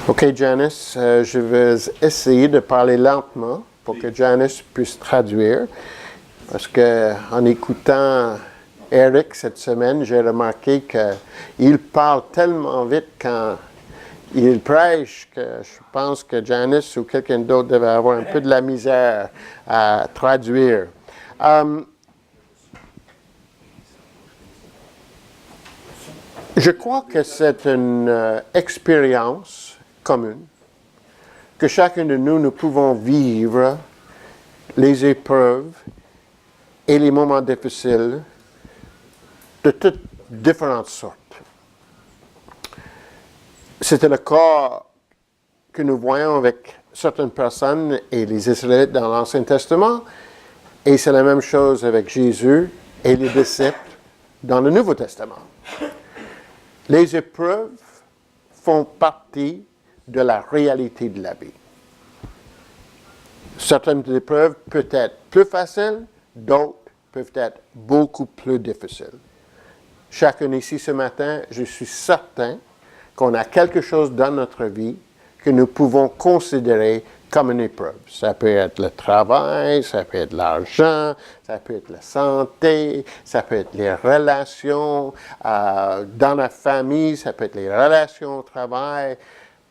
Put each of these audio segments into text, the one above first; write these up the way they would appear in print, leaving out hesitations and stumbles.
OK, Janice, je vais essayer de parler lentement pour que Janice puisse traduire. Parce que en écoutant Eric cette semaine, j'ai remarqué qu'il parle tellement vite quand il prêche que je pense que Janice ou quelqu'un d'autre devait avoir un peu de la misère à traduire. Je crois que c'est une expérience commune, que chacun de nous pouvons vivre les épreuves et les moments difficiles de toutes différentes sortes. C'était le cas que nous voyons avec certaines personnes et les Israélites dans l'Ancien Testament, et c'est la même chose avec Jésus et les disciples dans le Nouveau Testament. Les épreuves font partie de la réalité de la vie. Certaines épreuves peuvent être plus faciles, d'autres peuvent être beaucoup plus difficiles. Chacun ici ce matin, je suis certain qu'on a quelque chose dans notre vie que nous pouvons considérer comme une épreuve. Ça peut être le travail, ça peut être l'argent, ça peut être la santé, ça peut être les relations dans la famille, ça peut être les relations au travail.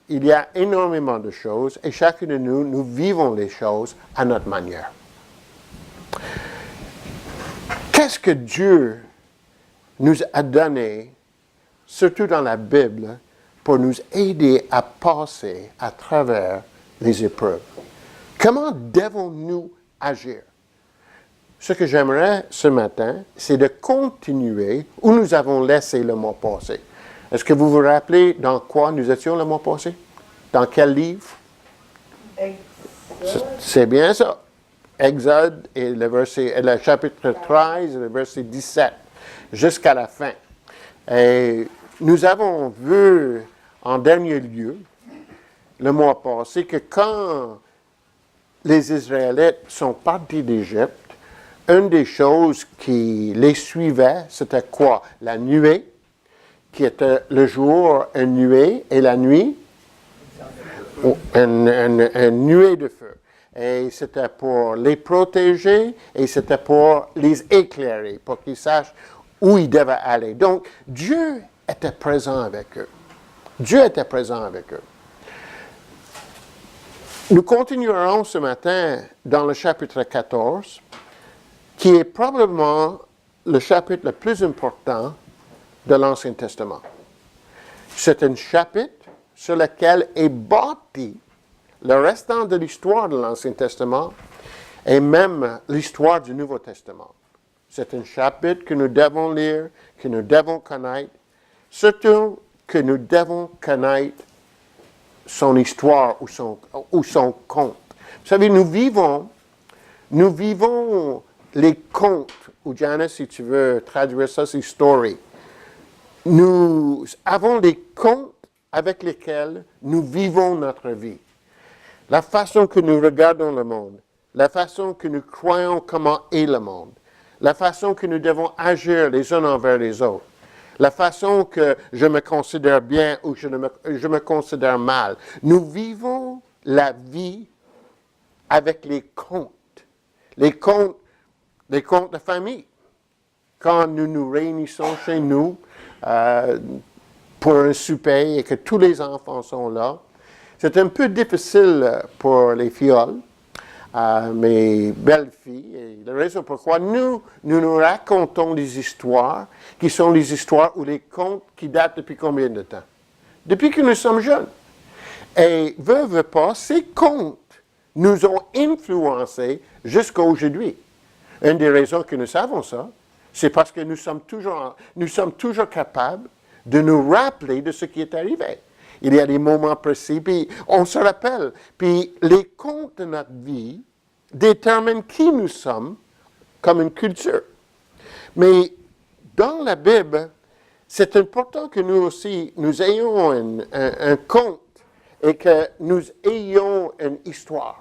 Il y a énormément de choses et chacun de nous, nous vivons les choses à notre manière. Qu'est-ce que Dieu nous a donné, surtout dans la Bible, pour nous aider à passer à travers les épreuves? Comment devons-nous agir? Ce que j'aimerais ce matin, c'est de continuer où nous avons laissé le mois passé. Est-ce que vous vous rappelez dans quoi nous étions le mois passé? Dans quel livre? Exode. C'est bien ça. Exode et le chapitre 13 et le verset 17, jusqu'à la fin. Et nous avons vu en dernier lieu, le mois passé, que quand les Israélites sont partis d'Égypte, une des choses qui les suivait, c'était quoi? La nuée, qui était le jour, une nuée, et la nuit, une nuée de feu. Et c'était pour les protéger, et c'était pour les éclairer, pour qu'ils sachent où ils devaient aller. Donc, Dieu était présent avec eux. Dieu était présent avec eux. Nous continuerons ce matin dans le chapitre 14, qui est probablement le chapitre le plus important de l'Ancien Testament. C'est un chapitre sur lequel est bâti le restant de l'histoire de l'Ancien Testament et même l'histoire du Nouveau Testament. C'est un chapitre que nous devons lire, que nous devons connaître, surtout que nous devons connaître son histoire ou son conte. Vous savez, nous vivons les contes, ou Janice, si tu veux traduire ça, c'est story. Nous avons des contes avec lesquels nous vivons notre vie. La façon que nous regardons le monde, la façon que nous croyons comment est le monde, la façon que nous devons agir les uns envers les autres, la façon que je me considère bien ou je me considère mal. Nous vivons la vie avec les contes de famille. Quand nous nous réunissons chez nous pour un souper et que tous les enfants sont là, c'est un peu difficile pour les filleuls, mes belles filles. Et la raison pourquoi nous racontons des histoires qui sont les histoires ou les contes qui datent depuis combien de temps? Depuis que nous sommes jeunes. Et veut pas, ces contes nous ont influencés jusqu'à aujourd'hui. Une des raisons que nous savons ça, c'est parce que nous sommes toujours capables de nous rappeler de ce qui est arrivé. Il y a des moments précis, puis on se rappelle. Puis les contes de notre vie déterminent qui nous sommes comme une culture. Mais dans la Bible, c'est important que nous aussi, nous ayons un conte et que nous ayons une histoire.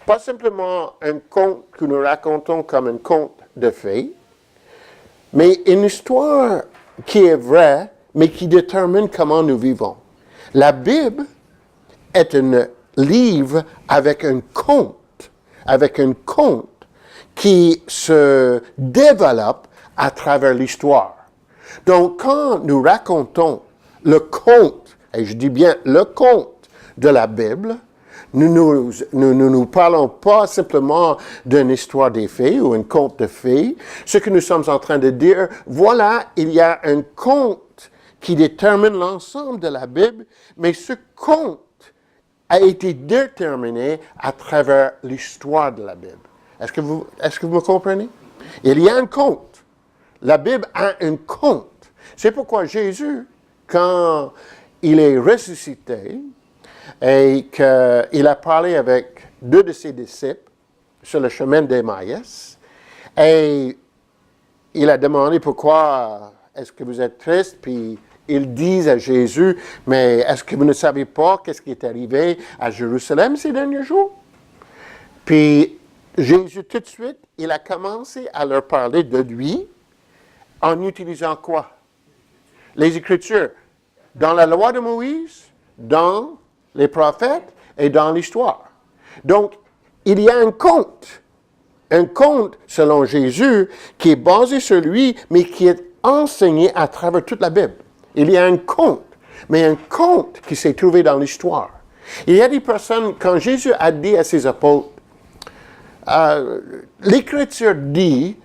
Pas simplement un conte que nous racontons comme un conte de fées, mais une histoire qui est vraie, mais qui détermine comment nous vivons. La Bible est un livre avec un conte qui se développe à travers l'histoire. Donc, quand nous racontons le conte, et je dis bien le conte de la Bible, nous ne parlons pas simplement d'une histoire des fées ou un conte de fées. Ce que nous sommes en train de dire, voilà, il y a un conte qui détermine l'ensemble de la Bible, mais ce conte a été déterminé à travers l'histoire de la Bible. Est-ce que vous me comprenez? Il y a un conte. La Bible a un conte. C'est pourquoi Jésus, quand il est ressuscité et qu'il a parlé avec 2 de ses disciples sur le chemin d'Emmaüs, et il a demandé pourquoi est-ce que vous êtes triste, puis ils disent à Jésus, mais est-ce que vous ne savez pas qu'est-ce qui est arrivé à Jérusalem ces derniers jours? Puis Jésus, tout de suite, il a commencé à leur parler de lui en utilisant quoi? Les Écritures. Dans la loi de Moïse, dans les prophètes et dans l'histoire. Donc, il y a un conte selon Jésus qui est basé sur lui, mais qui est enseigné à travers toute la Bible. Il y a un conte, mais un conte qui s'est trouvé dans l'histoire. Il y a des personnes, quand Jésus a dit à ses apôtres, l'Écriture dit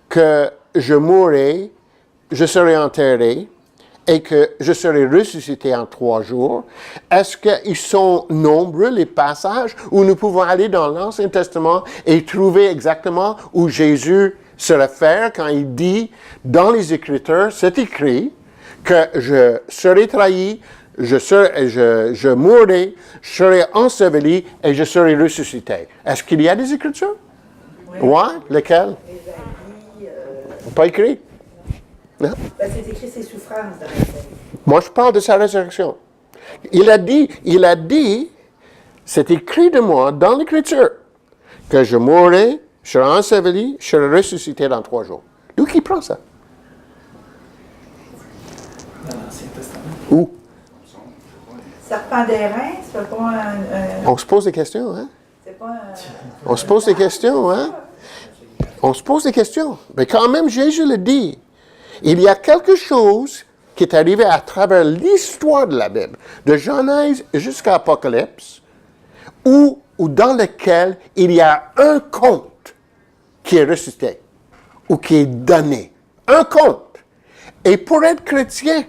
que je mourrai, je serai enterré et que je serai ressuscité en 3 jours. Est-ce qu'ils sont nombreux, les passages, où nous pouvons aller dans l'Ancien Testament et trouver exactement où Jésus se réfère quand il dit, dans les Écritures, c'est écrit que je serai trahi, je mourrai, je serai enseveli et je serai ressuscité. Est-ce qu'il y a des Écritures? Oui. Ouais, lesquelles? Pas écrit? Non? Ben, c'est écrit ses souffrances dans la vie. Moi, je parle de sa résurrection. Il a dit, c'est écrit de moi dans l'Écriture, que je mourrai, je serai enseveli, je serai ressuscité dans 3 jours. D'où qui prend ça? Dans l'Ancien Testament. Où? Serpent d'airain, c'est pas un... On se pose des questions, hein? C'est pas un... On se pose des questions, hein? On se pose des questions. Mais quand même, Jésus le dit. Il y a quelque chose qui est arrivé à travers l'histoire de la Bible, de Genèse jusqu'à Apocalypse, ou dans lequel il y a un conte qui est ressuscité, ou qui est donné. Un conte. Et pour être chrétien,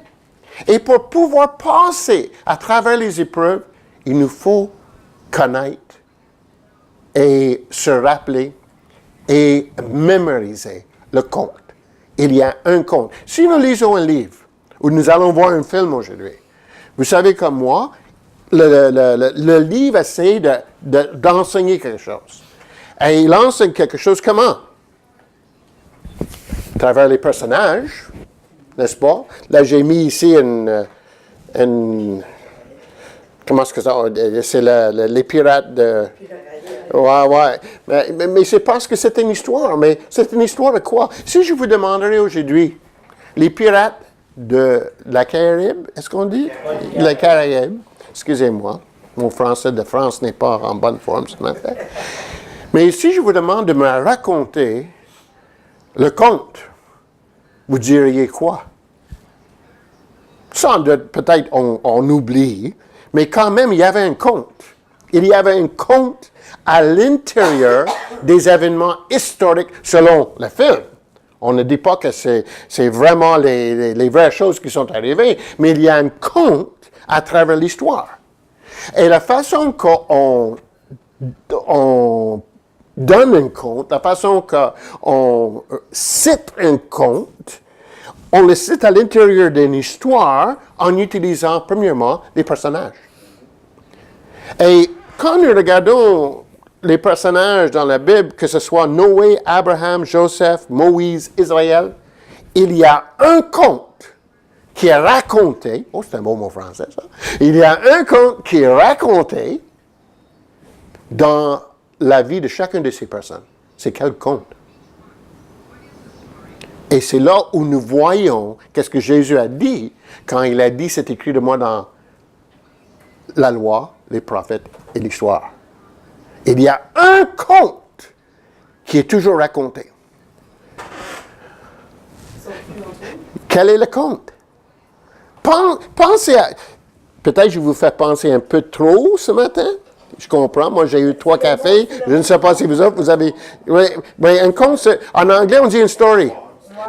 et pour pouvoir passer à travers les épreuves, il nous faut connaître et se rappeler et mémoriser le conte. Il y a un conte. Si nous lisons un livre, ou nous allons voir un film aujourd'hui, vous savez comme moi, le livre essaie d'enseigner quelque chose. Et il enseigne quelque chose comment? À travers les personnages, n'est-ce pas? Là, j'ai mis ici comment est-ce que ça? C'est les pirates de... Ouais. Mais c'est parce que c'est une histoire. Mais c'est une histoire de quoi? Si je vous demanderais aujourd'hui, les pirates de la Caraïbe, est-ce qu'on dit? La Caraïbe. Excusez-moi. Mon français de France n'est pas en bonne forme ce matin. Mais si je vous demande de me raconter le conte, vous diriez quoi? Sans doute, peut-être on oublie, mais quand même, il y avait un conte. Il y avait un conte à l'intérieur des événements historiques selon le film. On ne dit pas que c'est vraiment les vraies choses qui sont arrivées, mais il y a un conte à travers l'histoire. Et la façon qu'on donne un conte, la façon qu'on cite un conte, on le cite à l'intérieur d'une histoire en utilisant premièrement les personnages. Et quand nous regardons les personnages dans la Bible, que ce soit Noé, Abraham, Joseph, Moïse, Israël, il y a un conte qui est raconté, oh c'est un beau mot français ça, il y a un conte qui est raconté dans la vie de chacune de ces personnes. C'est quel conte? Et c'est là où nous voyons qu'est-ce que Jésus a dit quand il a dit, c'est écrit de moi dans la loi, les prophètes et l'histoire. Il y a un conte qui est toujours raconté. Quel est le conte? Pensez à... Peut-être je vous fais penser un peu trop ce matin. Je comprends. Moi, j'ai eu 3 cafés. Je ne sais pas si vous autres, vous avez... Oui, mais un conte, en anglais, on dit une story.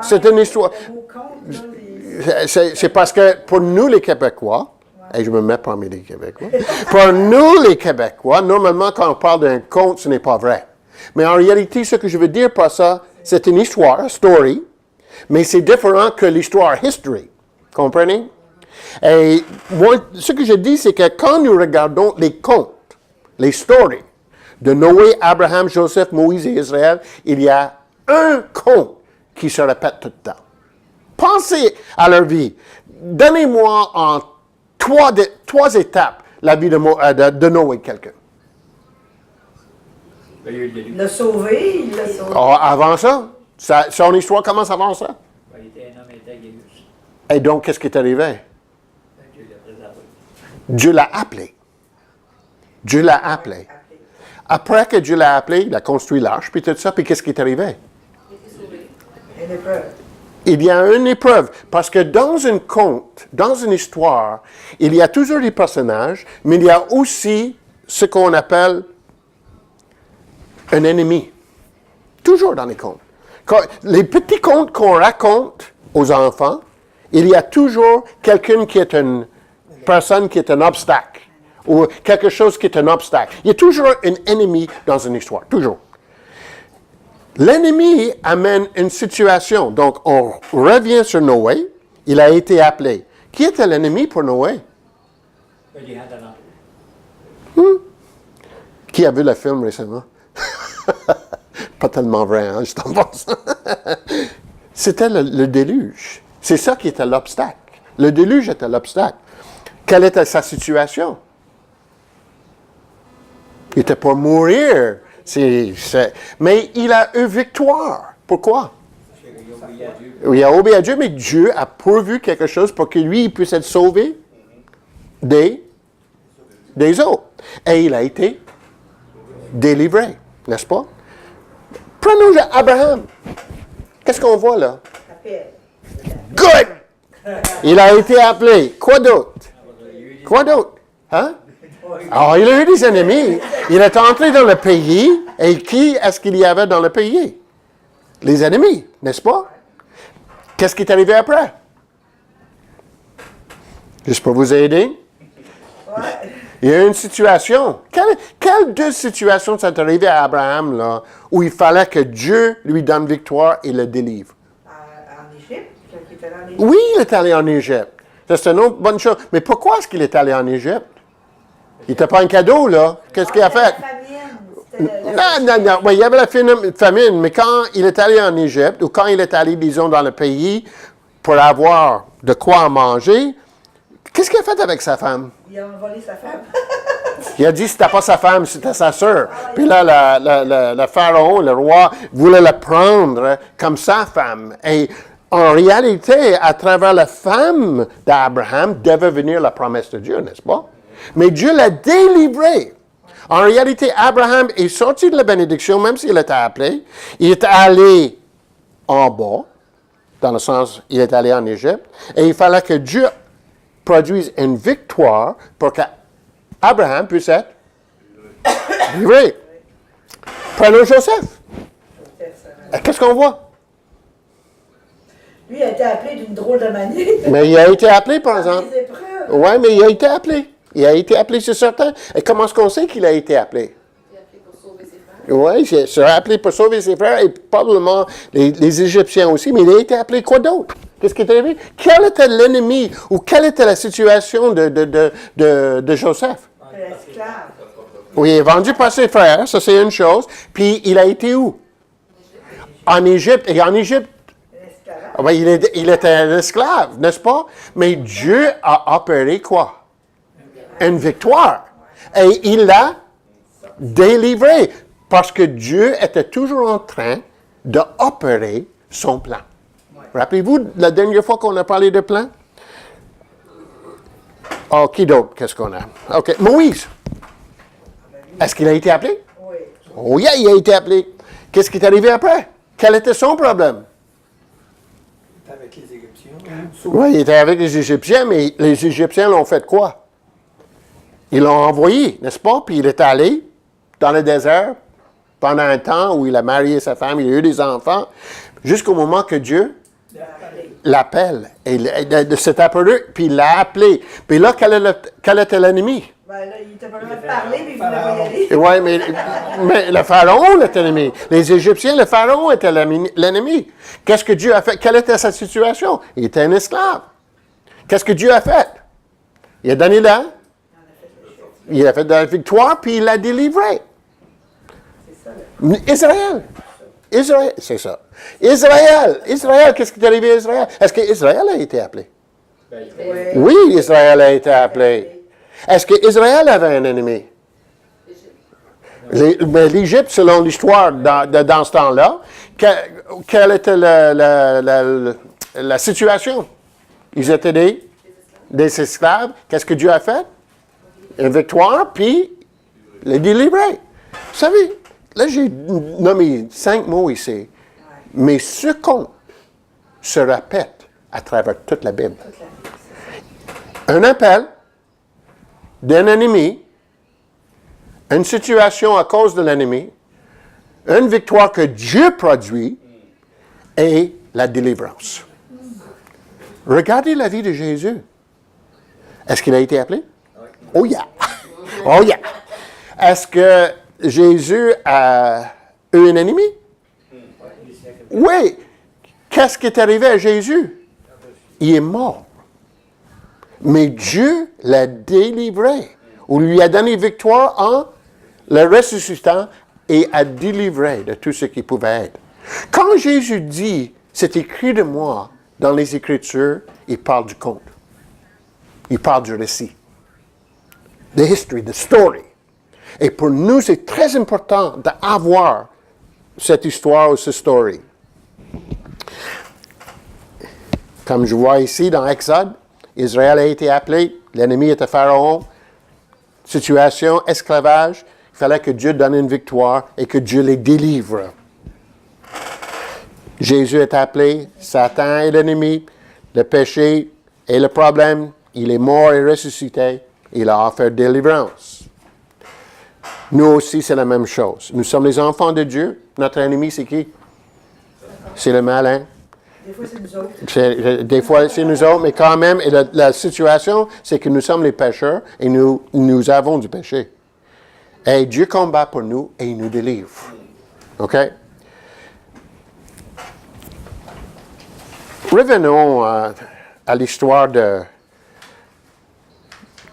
C'est une histoire. Le mot conte, là, C'est parce que pour nous, les Québécois, et je me mets parmi les Québécois, pour nous, les Québécois, normalement, quand on parle d'un conte, ce n'est pas vrai. Mais en réalité, ce que je veux dire par ça, c'est une histoire, story, mais c'est différent que l'histoire history. Comprenez? Et moi, ce que je dis, c'est que quand nous regardons les contes, les stories de Noé, Abraham, Joseph, Moïse et Israël, il y a un conte qui se répète tout le temps. Pensez à leur vie. Donnez-moi en 3 étapes la vie de Noé, quelqu'un. il l'a sauvé, il l'a sauvé. Oh, avant ça, son histoire commence avant ça. Il était un homme intégré. Et donc, qu'est-ce qui est arrivé? Dieu l'a préservé. Dieu l'a appelé. Dieu l'a appelé. Après que Dieu l'a appelé, il a construit l'arche, puis tout ça, puis qu'est-ce qui est arrivé? Une épreuve. Il y a une épreuve, parce que dans un conte, dans une histoire, il y a toujours des personnages, mais il y a aussi ce qu'on appelle un ennemi. Toujours dans les contes. Les petits contes qu'on raconte aux enfants, il y a toujours quelqu'un qui est une personne qui est un obstacle, ou quelque chose qui est un obstacle. Il y a toujours un ennemi dans une histoire, toujours. L'ennemi amène une situation. Donc, on revient sur Noé. Il a été appelé. Qui était l'ennemi pour Noé? Les gens d'alentour. Qui a vu le film récemment? Pas tellement vrai, hein, je t'en pense. C'était le déluge. C'est ça qui était l'obstacle. Le déluge était l'obstacle. Quelle était sa situation? Il était pour mourir. Mais il a eu victoire. Pourquoi? Il a obéi à Dieu, mais Dieu a pourvu quelque chose pour que lui il puisse être sauvé des autres. Et il a été délivré, n'est-ce pas? Prenons Abraham. Qu'est-ce qu'on voit là? Appel. Good! Il a été appelé. Quoi d'autre? Quoi d'autre? Hein? Alors, il a eu des ennemis. Il est entré dans le pays. Et qui est-ce qu'il y avait dans le pays? Les ennemis, n'est-ce pas? Qu'est-ce qui est arrivé après? Juste pour vous aider. Il y a eu une situation. Quelle 2 situations sont arrivées à Abraham, là, où il fallait que Dieu lui donne victoire et le délivre? En Égypte, quand il était allé en Égypte. Oui, il est allé en Égypte. Ça, c'est une autre bonne chose. Mais pourquoi est-ce qu'il est allé en Égypte? Il n'était pas un cadeau, là. Qu'est-ce qu'il a fait? Non. Oui, il y avait la famine, mais quand il est allé en Égypte, ou quand il est allé, disons, dans le pays, pour avoir de quoi manger, qu'est-ce qu'il a fait avec sa femme? Il a envolé sa femme. Il a dit que c'était pas sa femme, c'était sa sœur. Puis là, le pharaon, le roi, voulait la prendre comme sa femme. Et en réalité, à travers la femme d'Abraham, devait venir la promesse de Dieu, n'est-ce pas? Mais Dieu l'a délivré. En réalité, Abraham est sorti de la bénédiction, même s'il était appelé. Il est allé en bas, dans le sens, il est allé en Égypte, et il fallait que Dieu produise une victoire pour qu'Abraham puisse être livré. Prenons Joseph. Qu'est-ce qu'on voit? Lui a été appelé d'une drôle de manière. Mais il a été appelé, par Dans exemple. les épreuves. Oui, mais il a été appelé. Il a été appelé, c'est certain. Et comment est-ce qu'on sait qu'il a été appelé? Il a appelé pour sauver ses frères. Oui, il s'est appelé pour sauver ses frères et probablement les Égyptiens aussi, mais il a été appelé quoi d'autre? Qu'est-ce qui est arrivé? Quel était l'ennemi ou quelle était la situation de Joseph? L'esclave. Oui, il est vendu par ses frères, ça c'est une chose. Puis il a été où? En Égypte. Et en Égypte, L'esclave. ben, il était un esclave, n'est-ce pas? Mais Dieu a opéré quoi? Une victoire. Et il l'a délivré. Parce que Dieu était toujours en train d'opérer son plan. Rappelez-vous la dernière fois qu'on a parlé de plan? Oh, qui d'autre? Qu'est-ce qu'on a? OK. Moïse. Est-ce qu'il a été appelé? Oui. Oh, yeah, il a été appelé. Qu'est-ce qui est arrivé après? Quel était son problème? Il était avec les Égyptiens. Oui, il était avec les Égyptiens, mais les Égyptiens l'ont fait quoi? Ils l'ont envoyé, n'est-ce pas? Puis il est allé dans le désert pendant un temps où il a marié sa femme, il a eu des enfants, jusqu'au moment que Dieu l'appelle. Et il s'est apparu, puis il l'a appelé. Puis là, quel était l'ennemi? Ben là, il était pas loin de parler, mais il voulait pas y aller. Oui, mais le pharaon était l'ennemi. Les Égyptiens, le pharaon était l'ennemi. Qu'est-ce que Dieu a fait? Quelle était sa situation? Il était un esclave. Qu'est-ce que Dieu a fait? Il a donné il a fait de la victoire, puis il l'a délivré. Israël, c'est ça. Israël, qu'est-ce qui est arrivé à Israël? Est-ce qu'Israël a été appelé? Oui, Israël a été appelé. Est-ce qu'Israël avait un ennemi? Mais l'Égypte, selon l'histoire, dans ce temps-là, quelle était la situation? Ils étaient des esclaves. Qu'est-ce que Dieu a fait? Une victoire, puis les délivrer. Vous savez, là, j'ai nommé 5 mots ici, mais ce conte se répète à travers toute la Bible. Un appel d'un ennemi, une situation à cause de l'ennemi, une victoire que Dieu produit et la délivrance. Regardez la vie de Jésus. Est-ce qu'il a été appelé? Oh yeah! Oh yeah! Est-ce que Jésus a eu un ennemi? Oui. Qu'est-ce qui est arrivé à Jésus? Il est mort. Mais Dieu l'a délivré, ou lui a donné victoire en le ressuscitant et a délivré de tout ce qui pouvait être. Quand Jésus dit, c'est écrit de moi dans les Écritures, il parle du conte. Il parle du récit. The history, the story. Et pour nous, c'est très important d'avoir cette histoire ou cette story. Comme je vois ici dans Exode, Israël a été appelé, l'ennemi était Pharaon, situation, esclavage, il fallait que Dieu donne une victoire et que Dieu les délivre. Jésus est appelé, Satan est l'ennemi, le péché est le problème, il est mort et ressuscité, il a offert délivrance. Nous aussi, c'est la même chose. Nous sommes les enfants de Dieu. Notre ennemi, c'est qui? C'est le malin. Des fois, c'est nous autres. Des fois, c'est nous autres, mais quand même, et la situation, c'est que nous sommes les pécheurs et nous avons du péché. Et Dieu combat pour nous et il nous délivre. OK? Revenons à l'histoire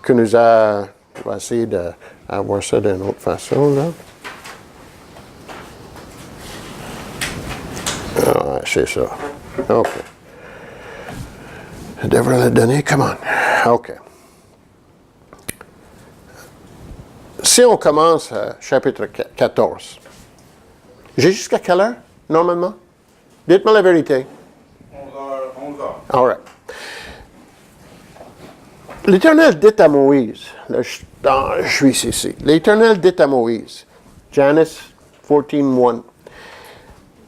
que nous a... On va essayer d'avoir ça d'une autre façon, là. Ah, c'est ça. OK. Je devrais le donner. Come on. OK. Si on commence chapitre 14, j'ai jusqu'à quelle heure, normalement? Dites-moi la vérité. 11h. All right. L'Éternel dit à Moïse, là, je suis ici. L'Éternel dit à Moïse, Genesis 14:1.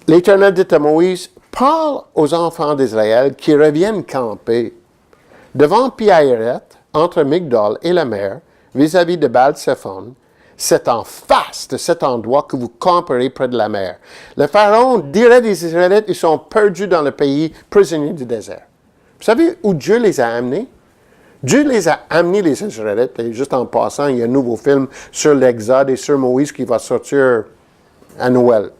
L'Éternel dit à Moïse, parle aux enfants d'Israël qui reviennent camper devant Pi-Hahiroth, entre Migdol et la mer, vis-à-vis de Baal-Séphon. C'est en face de cet endroit que vous camperez près de la mer. Le Pharaon dirait des Israélites, ils sont perdus dans le pays, prisonniers du désert. Vous savez où Dieu les a amenés? Dieu les a amenés, les Israélites, et juste en passant, il y a un nouveau film sur l'Exode et sur Moïse qui va sortir à Noël.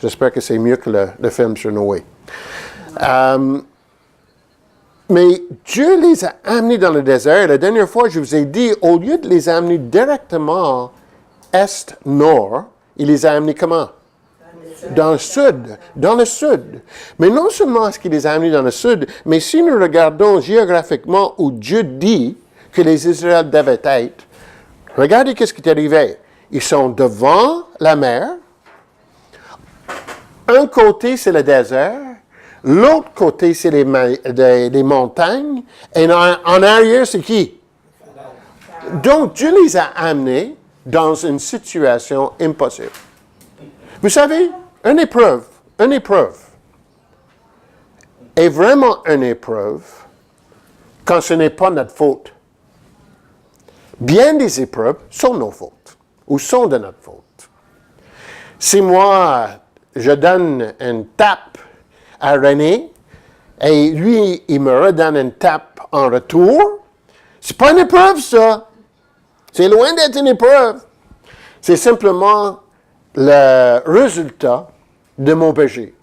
J'espère que c'est mieux que le film sur Noé. Mais Dieu les a amenés dans le désert. La dernière fois, je vous ai dit, au lieu de les amener directement est-nord, il les a amenés comment? Dans le sud. Dans le sud. Mais non seulement est-ce qu'il les a amenés dans le sud, mais si nous regardons géographiquement où Dieu dit que les Israélites devaient être, regardez qu'est-ce qui est arrivé. Ils sont devant la mer. Un côté, c'est le désert. L'autre côté, c'est les montagnes. Et en arrière, c'est qui? Donc, Dieu les a amenés dans une situation impossible. Vous savez, une épreuve est vraiment une épreuve quand ce n'est pas notre faute. Bien des épreuves sont nos fautes ou sont de notre faute. Si moi, je donne une tape à René et lui, il me redonne une tape en retour, c'est pas une épreuve, ça. C'est loin d'être une épreuve. C'est simplement le résultat de mon péché.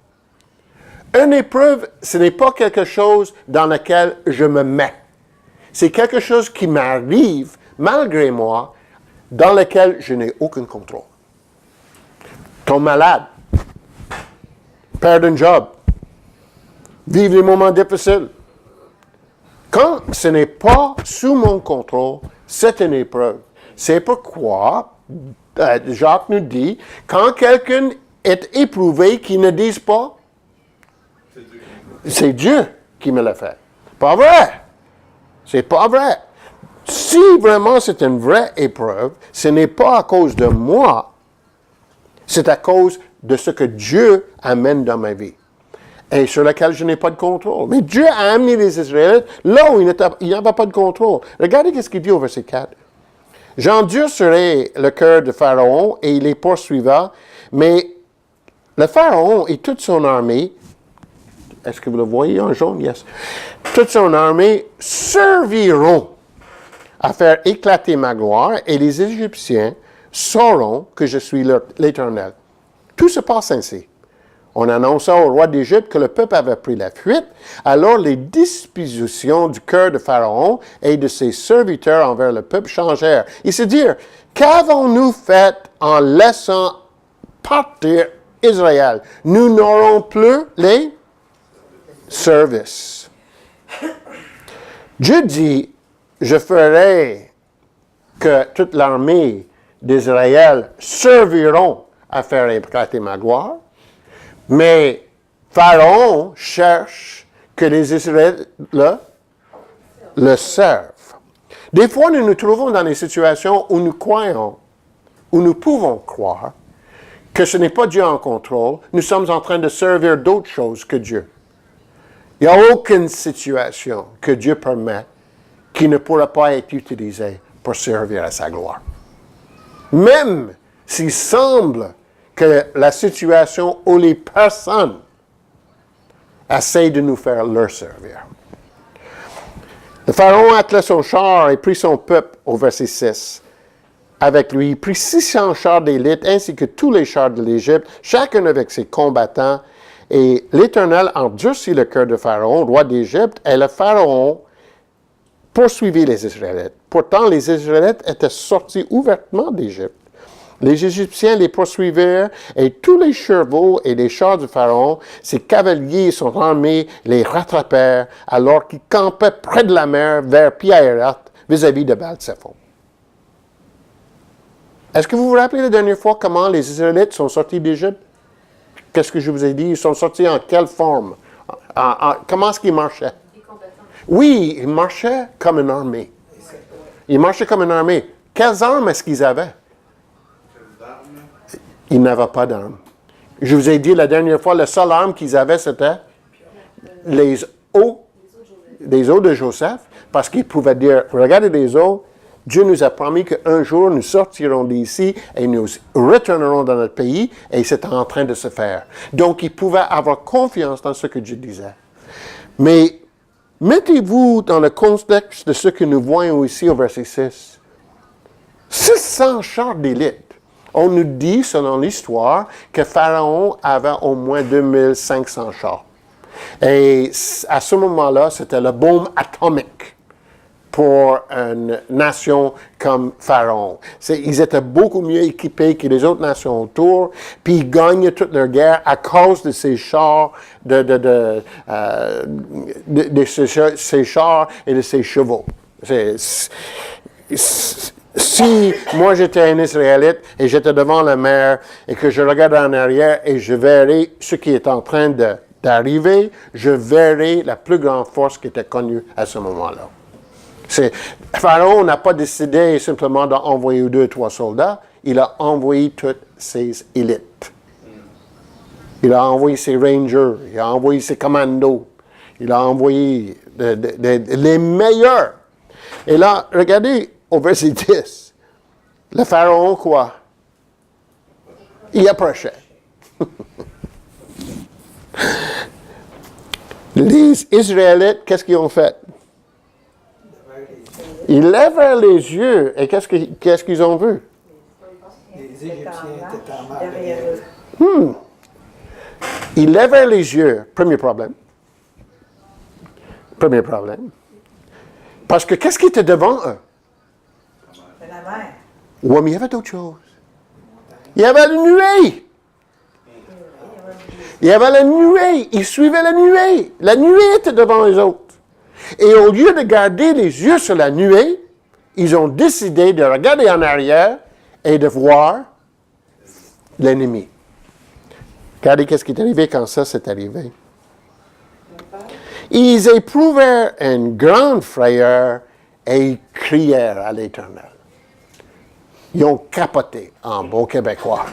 Une épreuve, ce n'est pas quelque chose dans lequel je me mets. C'est quelque chose qui m'arrive malgré moi, dans lequel je n'ai aucun contrôle. Tombe malade, perdre un job, vivre des moments difficiles. Quand ce n'est pas sous mon contrôle, c'est une épreuve. C'est pourquoi Jacques nous dit, quand quelqu'un est éprouvé, qu'il ne dise pas, c'est Dieu qui me l'a fait. Pas vrai. C'est pas vrai. Si vraiment c'est une vraie épreuve, ce n'est pas à cause de moi, c'est à cause de ce que Dieu amène dans ma vie et sur lequel je n'ai pas de contrôle. Mais Dieu a amené les Israélites là où il n'y avait pas de contrôle. Regardez ce qu'il dit au verset 4. « J'endurcirai le cœur de Pharaon et il les poursuivra, mais le Pharaon et toute son armée, est-ce que vous le voyez en jaune? Yes. Toute son armée serviront à faire éclater ma gloire, et les Égyptiens sauront que je suis l'Éternel. » Tout se passe ainsi. On annonça au roi d'Égypte que le peuple avait pris la fuite. Alors les dispositions du cœur de Pharaon et de ses serviteurs envers le peuple changèrent. Ils se dirent, qu'avons-nous fait en laissant partir Israël? Nous n'aurons plus les services. Dieu dit, je ferai que toute l'armée d'Israël serviront à faire éclater ma gloire, mais Pharaon cherche que les Israélites le servent. Des fois, nous nous trouvons dans des situations où nous croyons, où nous pouvons croire que ce n'est pas Dieu en contrôle, nous sommes en train de servir d'autres choses que Dieu. Il n'y a aucune situation que Dieu permet qui ne pourra pas être utilisée pour servir à sa gloire. Même s'il semble que la situation où les personnes essayent de nous faire leur servir. Le Pharaon attela son char et prit son peuple, au verset 6. Avec lui, il prit 600 chars d'élite, ainsi que tous les chars de l'Égypte, chacun avec ses combattants. Et l'Éternel endurcit le cœur de Pharaon, roi d'Égypte, et le Pharaon poursuivit les Israélites. Pourtant, les Israélites étaient sortis ouvertement d'Égypte. Les Égyptiens les poursuivirent, et tous les chevaux et les chars du Pharaon, ses cavaliers et son armée, les rattrapèrent, alors qu'ils campaient près de la mer, vers Pi-Hahiroth, vis-à-vis de Baal-Zephon. Est-ce que vous vous rappelez la dernière fois comment les Israélites sont sortis d'Égypte? Qu'est-ce que je vous ai dit? Ils sont sortis en quelle forme? Comment est-ce qu'ils marchaient? Oui, ils marchaient comme une armée. Ils marchaient comme une armée. Quelles armes est-ce qu'ils avaient? Ils n'avaient pas d'armes. Je vous ai dit la dernière fois, la seule arme qu'ils avaient, c'était les os de Joseph, parce qu'ils pouvaient dire, regardez les os, Dieu nous a promis qu'un jour nous sortirons d'ici et nous retournerons dans notre pays, et c'est en train de se faire. Donc, ils pouvaient avoir confiance dans ce que Dieu disait. Mais mettez-vous dans le contexte de ce que nous voyons ici au verset 6. 600 chars d'élite. On nous dit, selon l'histoire, que Pharaon avait au moins 2500 chars. Et à ce moment-là, c'était la bombe atomique pour une nation comme Pharaon. Ils étaient beaucoup mieux équipés que les autres nations autour, puis ils gagnaient toute leur guerre à cause de ces chars, ces chars et de ces chevaux. Si moi j'étais un Israélite et j'étais devant la mer et que je regarde en arrière et je verrais ce qui est en train d'arriver, je verrais la plus grande force qui était connue à ce moment-là. Pharaon n'a pas décidé simplement d'envoyer 2 ou 3 soldats, il a envoyé toutes ses élites. Il a envoyé ses rangers, il a envoyé ses commandos, il a envoyé les meilleurs. Et là, regardez au verset 10, le Pharaon, quoi? Il approchait. Les Israélites, qu'est-ce qu'ils ont fait? Ils lèvent les yeux et qu'est-ce qu'ils ont vu? Les Égyptiens étaient en marche derrière derrière eux. eux. Ils lèvent les yeux. Premier problème. Premier problème. Parce que qu'est-ce qui était devant eux? C'est la mer. Oui, mais il y avait d'autres choses. Il y avait la nuée. Il y avait la nuée. Ils suivaient la nuée. La nuée était devant les autres. Et au lieu de garder les yeux sur la nuée, ils ont décidé de regarder en arrière et de voir l'ennemi. Regardez qu'est-ce qui est arrivé quand ça s'est arrivé. Ils éprouvèrent une grande frayeur et ils crièrent à l'Éternel. Ils ont capoté en bon québécois.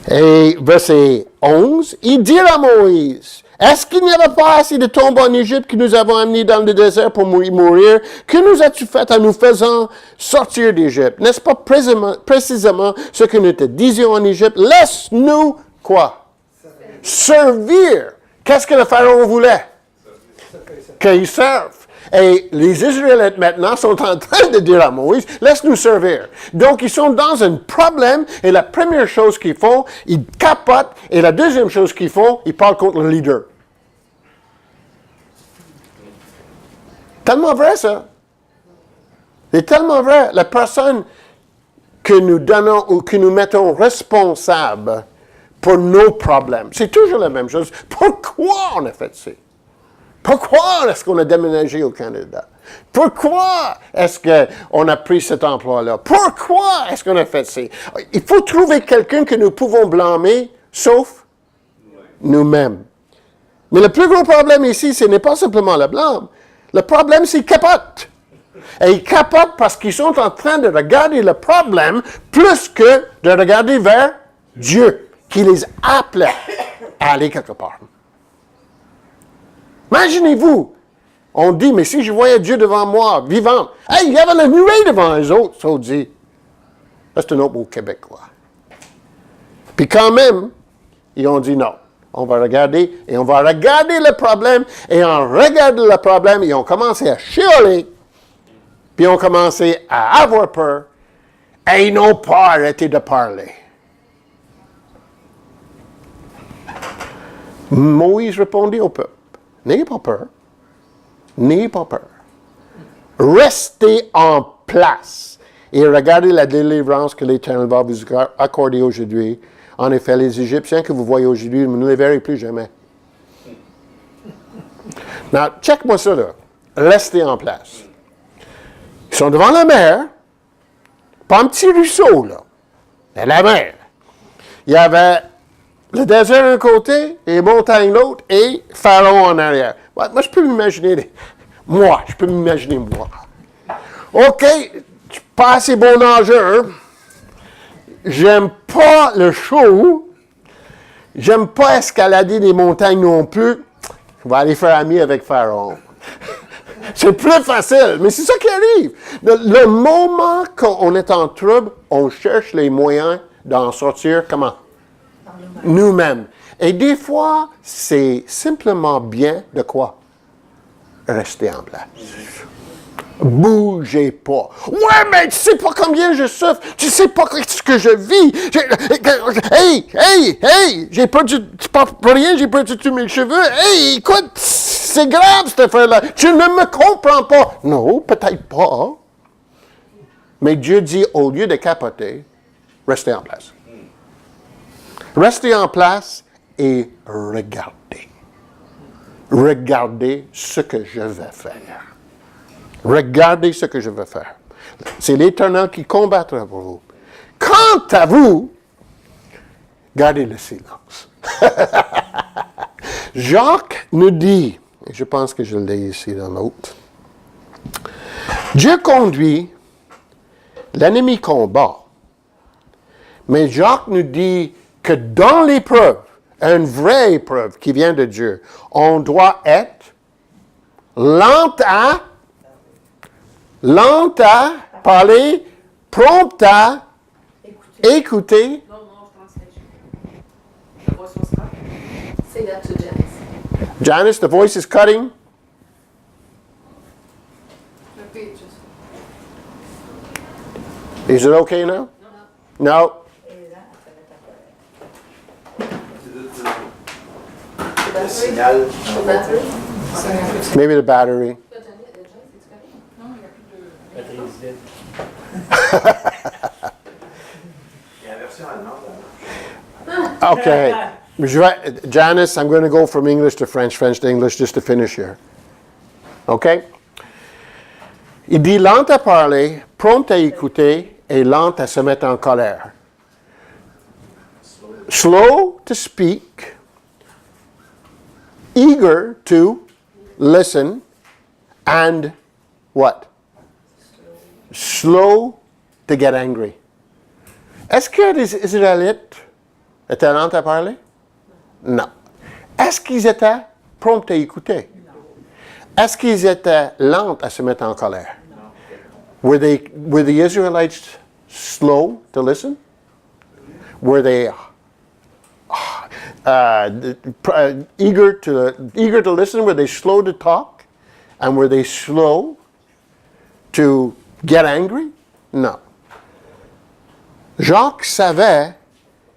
Et verset 11, ils dirent à Moïse, est-ce qu'il n'y avait pas assez de tombes en Égypte que nous avons amenés dans le désert pour mourir? Que nous as-tu fait en nous faisant sortir d'Égypte? N'est-ce pas précisément ce que nous te disions en Égypte? Laisse-nous, quoi? Servir. Qu'est-ce que le Pharaon voulait? Qu'ils servent. Et les Israélites maintenant sont en train de dire à Moïse, laisse-nous servir. Donc ils sont dans un problème et la première chose qu'ils font, ils capotent et la deuxième chose qu'ils font, ils parlent contre le leader. Tellement vrai ça. C'est tellement vrai. La personne que nous donnons ou que nous mettons responsable pour nos problèmes, c'est toujours la même chose. Pourquoi on a fait ça? Pourquoi est-ce qu'on a déménagé au Canada? Pourquoi est-ce qu'on a pris cet emploi-là? Pourquoi est-ce qu'on a fait ça? Il faut trouver quelqu'un que nous pouvons blâmer, sauf nous-mêmes. Mais le plus gros problème ici, ce n'est pas simplement le blâme. Le problème, c'est qu'ils capotent. Et ils capotent parce qu'ils sont en train de regarder le problème plus que de regarder vers Dieu, qui les appelait à aller quelque part. Imaginez-vous, on dit, mais si je voyais Dieu devant moi, vivant, hey, il y avait la nuée devant les autres, ça on dit, ça c'est un autre mot québécois. Puis quand même, ils ont dit non, on va regarder, et on va regarder le problème, et en regardant le problème, ils ont commencé à chialer, puis ils ont commencé à avoir peur, et ils n'ont pas arrêté de parler. Moïse répondit au peuple, n'ayez pas peur. N'ayez pas peur. Restez en place et regardez la délivrance que l'Éternel va vous accorder aujourd'hui. En effet, les Égyptiens que vous voyez aujourd'hui, vous ne les verrez plus jamais. Now, check-moi ça là. Restez en place. Ils sont devant la mer. Pas un petit ruisseau, là. Mais la mer. Il y avait le désert d'un côté, et les montagnes de l'autre, et Pharaon en arrière. Moi, je peux m'imaginer, moi. OK, je suis pas assez bon nageur. J'aime pas le show. J'aime pas escalader les montagnes non plus. Je vais aller faire ami avec Pharaon. C'est plus facile, mais c'est ça qui arrive. Le moment qu'on est en trouble, on cherche les moyens d'en sortir comment? Nous-mêmes. Et des fois, c'est simplement bien de quoi? Rester en place. Bougez pas. Ouais, mais tu sais pas combien je souffre. Tu sais pas ce que je vis. Hey, j'ai perdu, pas pour rien, j'ai perdu tous mes cheveux. Hey, écoute, c'est grave cette affaire-là. Tu ne me comprends pas. Non, peut-être pas. Mais Dieu dit, au lieu de capoter, restez en place. Restez en place et regardez. Regardez ce que je vais faire. Regardez ce que je vais faire. C'est l'Éternel qui combattra pour vous. Quant à vous, gardez le silence. Jacques nous dit, et je pense que je l'ai ici dans l'autre, Dieu conduit, l'ennemi combat. Mais Jacques nous dit que dans l'épreuve, une vraie épreuve qui vient de Dieu, on doit être lent à parler, prompt à écouter. Non, je pense que the voice was cut. Say that to Janice. Janice, the voice is cutting. Repeat just. Is it okay now? No. Et là, ça va être The Le battery? signal. The battery? Maybe the battery. But Janice, it's cutting. Non, il n'y a plus de... Batterie vide. Il y a la version allemande. Okay. Janice, I'm going to go from English to French, French to English, just to finish here. Okay? Il dit lent à parler, prompt à écouter et lent à se mettre en colère. Slow to speak, eager to listen, and what? Slow to get angry. Est-ce que les Israélites étaient lents à parler? Non. Est-ce qu'ils étaient prompts à écouter? Est-ce qu'ils étaient lents à se mettre en colère? Were the Israelites slow to listen? Were they eager to listen? Were they slow to talk? And were they slow to get angry? No. Jacques savait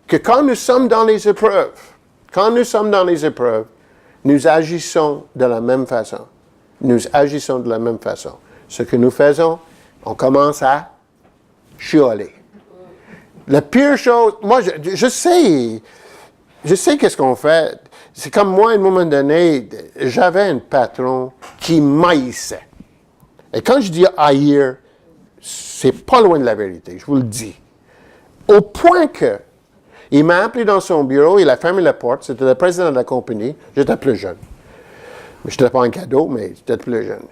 que quand nous sommes dans les épreuves, nous agissons de la même façon. Nous agissons de la même façon. Ce que nous faisons, on commence à chialer. La pire chose, moi je sais qu'est-ce qu'on fait. C'est comme moi, à un moment donné, j'avais un patron qui m'haïssait. Et quand je dis haïr, c'est pas loin de la vérité, je vous le dis. Au point que, il m'a appelé dans son bureau, il a fermé la porte, c'était le président de la compagnie, j'étais plus jeune. Je n'étais pas un cadeau, mais j'étais plus jeune.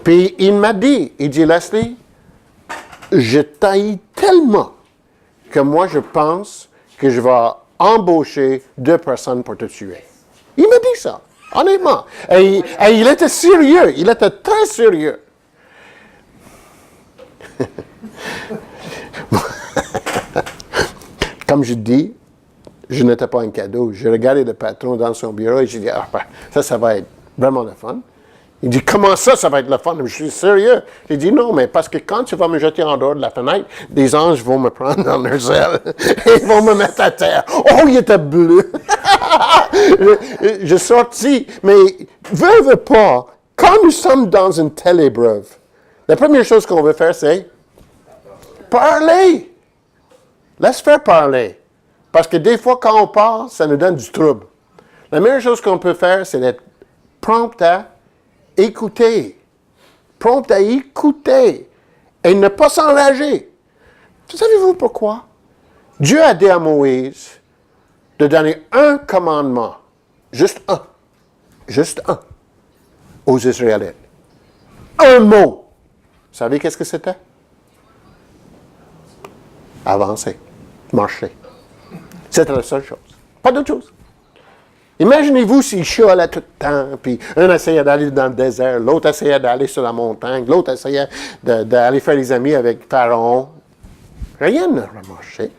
Puis il m'a dit, Leslie, je t'haïs tellement que moi je pense que je vais embaucher 2 personnes pour te tuer. Il m'a dit ça, honnêtement. Et il était sérieux, il était très sérieux. Comme je dis, je n'étais pas un cadeau. J'ai regardé le patron dans son bureau et j'ai dit, ça va être vraiment le fun. Il dit, comment ça va être le fun? Je suis sérieux. J'ai dit, non, mais parce que quand tu vas me jeter en dehors de la fenêtre, des anges vont me prendre dans leurs ailes et ils vont me mettre à terre. Oh, il était bleu. Je sortis, mais veux pas, quand nous sommes dans une telle épreuve, la première chose qu'on veut faire, c'est parler. Laisse faire parler. Parce que des fois, quand on parle, ça nous donne du trouble. La meilleure chose qu'on peut faire, c'est d'être prompt à écouter. Prompt à écouter. Et ne pas s'enrager. Savez-vous pourquoi? Dieu a dit à Moïse de donner un commandement. Juste un. Juste un. Aux Israélites. Un mot. Vous savez qu'est-ce que c'était? Avancer. Marcher. C'était la seule chose. Pas d'autre chose. Imaginez-vous s'ils chialaient tout le temps, puis un essayait d'aller dans le désert, l'autre essayait d'aller sur la montagne, l'autre essayait d'aller faire des amis avec Pharaon. Rien n'aurait marché.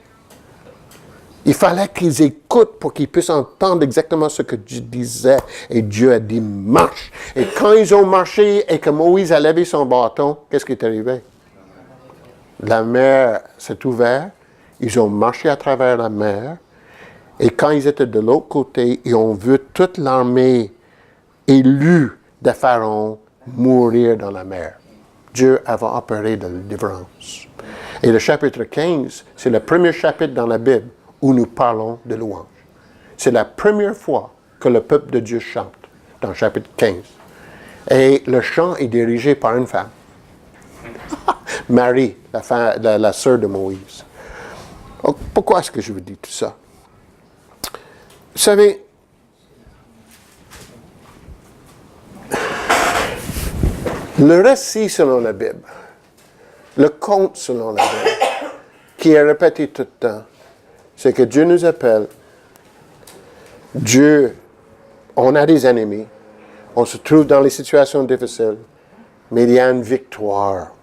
Il fallait qu'ils écoutent pour qu'ils puissent entendre exactement ce que Dieu disait. Et Dieu a dit, marche. Et quand ils ont marché et que Moïse a levé son bâton, qu'est-ce qui est arrivé? La mer s'est ouverte. Ils ont marché à travers la mer. Et quand ils étaient de l'autre côté, ils ont vu toute l'armée élue de Pharaon mourir dans la mer. Dieu avait opéré de la délivrance. Et le chapitre 15, c'est le premier chapitre dans la Bible où nous parlons de louange. C'est la première fois que le peuple de Dieu chante, dans le chapitre 15. Et le chant est dirigé par une femme. Marie, la sœur de Moïse. Pourquoi est-ce que je vous dis tout ça? Vous savez, Le récit selon la Bible, le conte selon la Bible, qui est répété tout le temps, c'est que Dieu nous appelle. Dieu, on a des ennemis, on se trouve dans les situations difficiles, mais il y a une victoire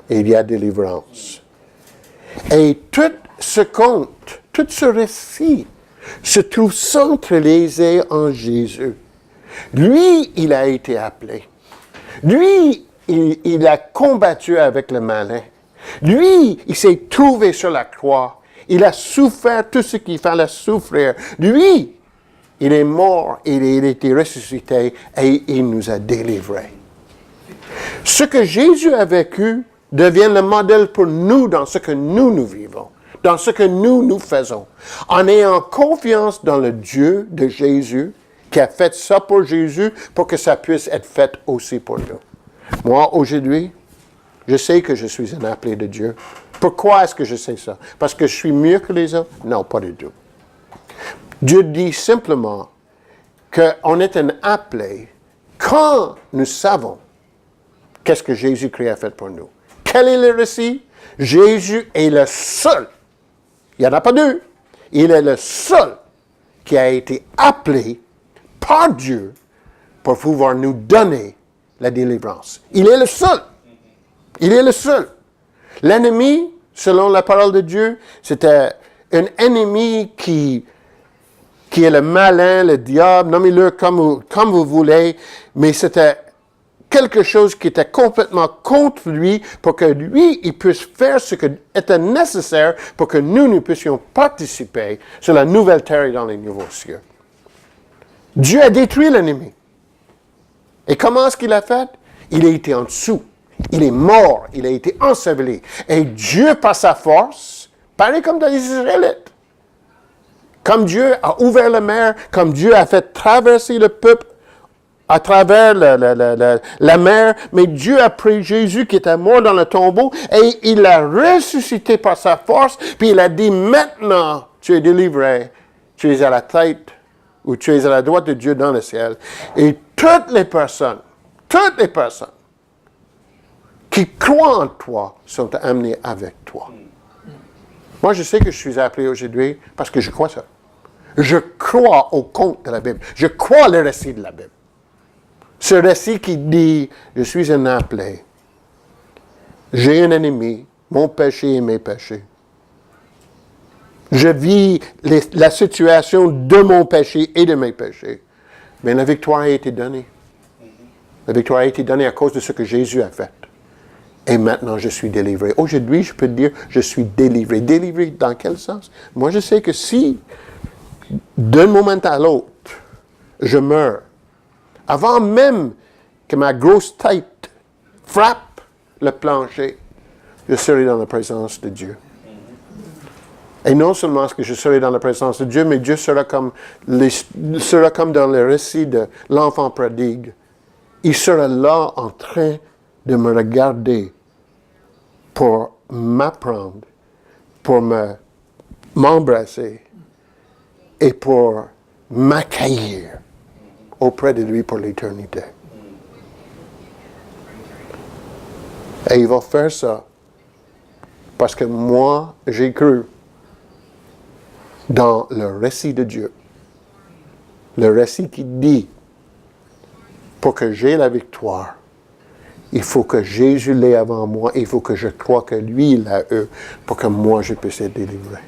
et il y a délivrance. Et tout ce conte, tout ce récit se trouve centralisé en Jésus. Lui, il a été appelé. Lui, il a combattu avec le malin. Lui, il s'est trouvé sur la croix. Il a souffert tout ce qu'il fallait souffrir. Lui, il est mort, il a été ressuscité et il nous a délivrés. Ce que Jésus a vécu devient le modèle pour nous dans ce que nous vivons, dans ce que nous faisons. En ayant confiance dans le Dieu de Jésus, qui a fait ça pour Jésus, pour que ça puisse être fait aussi pour nous. Moi, aujourd'hui, je sais que je suis un appelé de Dieu. Pourquoi est-ce que je sais ça? Parce que je suis mieux que les autres? Non, pas du tout. Dieu dit simplement qu'on est un appelé quand nous savons qu'est-ce que Jésus-Christ a fait pour nous. Quel est le récit? Jésus est le seul. Il n'y en a pas deux. Il est le seul qui a été appelé par Dieu pour pouvoir nous donner la délivrance. Il est le seul. Il est le seul. L'ennemi, selon la parole de Dieu, c'était un ennemi qui est le malin, le diable, nommez-le comme vous voulez, mais c'était quelque chose qui était complètement contre lui pour que lui, il puisse faire ce qui était nécessaire pour que nous puissions participer sur la nouvelle terre et dans les nouveaux cieux. Dieu a détruit l'ennemi. Et comment est-ce qu'il a fait? Il a été en dessous. Il est mort. Il a été enseveli. Et Dieu, par sa force, pareil comme dans les Israélites, comme Dieu a ouvert la mer, comme Dieu a fait traverser le peuple à travers la mer, mais Dieu a pris Jésus qui était mort dans le tombeau et il l'a ressuscité par sa force, puis il a dit, maintenant, tu es délivré, tu es à la tête ou tu es à la droite de Dieu dans le ciel. Et toutes les personnes qui croient en toi sont amenées avec toi. Moi, je sais que je suis appelé aujourd'hui parce que je crois ça. Je crois au conte de la Bible. Je crois le récit de la Bible. Ce récit qui dit, je suis un appelé. J'ai un ennemi, mon péché et mes péchés. Je vis la situation de mon péché et de mes péchés. Mais la victoire a été donnée. La victoire a été donnée à cause de ce que Jésus a fait. Et maintenant, je suis délivré. Aujourd'hui, je peux dire, je suis délivré. Délivré dans quel sens? Moi, je sais que si, d'un moment à l'autre, je meurs, avant même que ma grosse tête frappe le plancher, je serai dans la présence de Dieu. Et non seulement est-ce que je serai dans la présence de Dieu, mais Dieu sera comme dans le récit de l'enfant prodigue. Il sera là en train de me regarder pour m'apprendre, pour m'embrasser et pour m'accueillir auprès de lui pour l'éternité. Et il va faire ça parce que moi, j'ai cru dans le récit de Dieu. Le récit qui dit, pour que j'ai la victoire, il faut que Jésus l'ait avant moi, il faut que je croie que lui, il l'a eu, pour que moi, je puisse être délivré.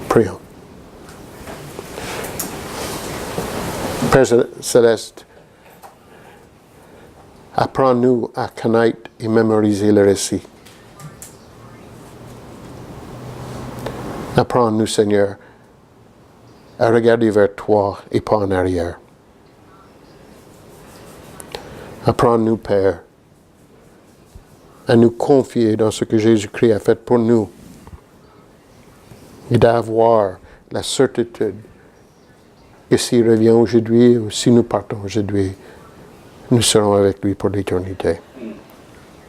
Prions. Père Céleste, apprends-nous à connaître et mémoriser le récit. Apprends-nous, Seigneur, à regarder vers toi et pas en arrière. Apprends-nous, Père, à nous confier dans ce que Jésus-Christ a fait pour nous et d'avoir la certitude que s'il revient aujourd'hui ou si nous partons aujourd'hui, nous serons avec lui pour l'éternité.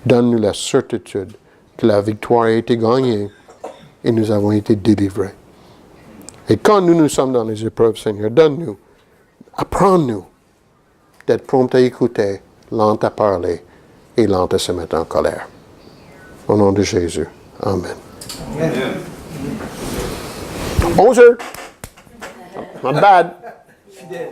Donne-nous la certitude que la victoire a été gagnée et nous avons été délivrés. Et quand nous sommes dans les épreuves, Seigneur, donne-nous, apprends-nous d'être prompt à écouter, lent à parler et lent à se mettre en colère. Au nom de Jésus. Amen. Amen. 11 heures. Not bad. Fidèle.